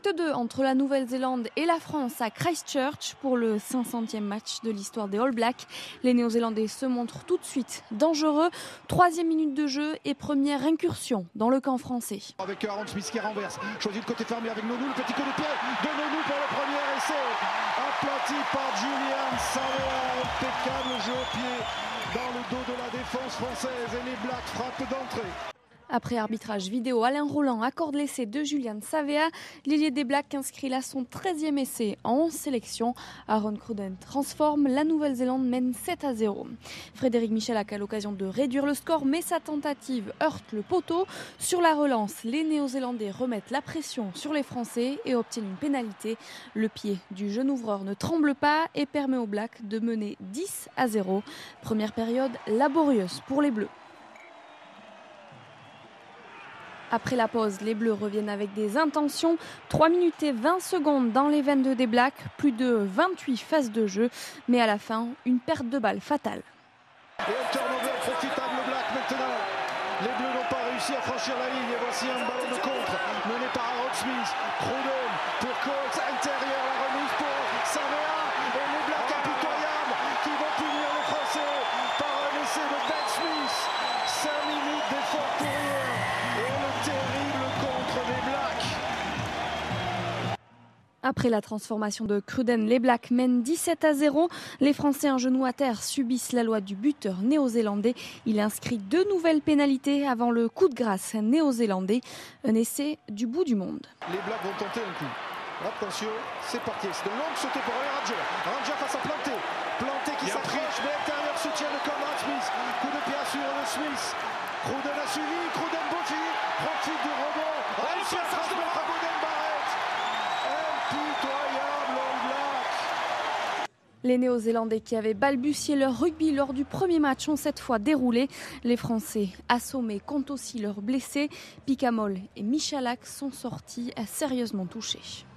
Acte 2 entre la Nouvelle-Zélande et la France à Christchurch pour le 500e match de l'histoire des All Blacks. Les Néo-Zélandais se montrent tout de suite dangereux. 3e minute de jeu et première incursion dans le camp français. Avec Aaron Smith qui renverse, choisit le côté fermé avec Nonou, le petit coup de pied de Nonou pour le premier essai. Aplati par Julian Savea, impeccable jeu au pied dans le dos de la défense française et les Blacks frappent d'entrée. Après arbitrage vidéo, Alain Roland accorde l'essai de Julian Savea. L'ailier des Blacks inscrit là son 13e essai en 11 sélections. Aaron Cruden transforme, la Nouvelle-Zélande mène 7-0. Frédéric Michalak a l'occasion de réduire le score, mais sa tentative heurte le poteau. Sur la relance, les Néo-Zélandais remettent la pression sur les Français et obtiennent une pénalité. Le pied du jeune ouvreur ne tremble pas et permet aux Blacks de mener 10-0. Première période laborieuse pour les Bleus. Après la pause, les Bleus reviennent avec des intentions. 3 minutes et 20 secondes dans les 22 des Blacks, plus de 28 phases de jeu. Mais à la fin, une perte de balle fatale. Et un turnover profitable Black maintenant. Les Bleus n'ont pas réussi à franchir la ligne. Et voici un ballon de contre mené par Aaron Smith. Cruden pour Coates, intérieur, la remise pour Savea. Et les Blacks impitoyables qui vont punir les Français par un essai de Ben Smith. 5 minutes d'effort pour rien. Terrible contre les Blacks. Après la transformation de Cruden, les Blacks mènent 17-0. Les Français, un genou à terre, subissent la loi du buteur néo-zélandais. Il inscrit 2 nouvelles pénalités avant le coup de grâce néo-zélandais. Un essai du bout du monde. Les Blacks vont tenter un coup. Attention, c'est parti. C'est de longue sautée pour Ranger. Ranger face à Planté. Planté qui s'approche, mais intérieur soutien de Conrad Smith. Coup de pied assuré de Smith. Cruden a suivi, Cruden Bofi, profite du rebond, réussit à transmettre à Beauden Barrett. Impitoyable All Black. Les Néo-Zélandais qui avaient balbutié leur rugby lors du premier match ont cette fois déroulé. Les Français, assommés, comptent aussi leurs blessés. Picamol et Michalak sont sortis sérieusement touchés.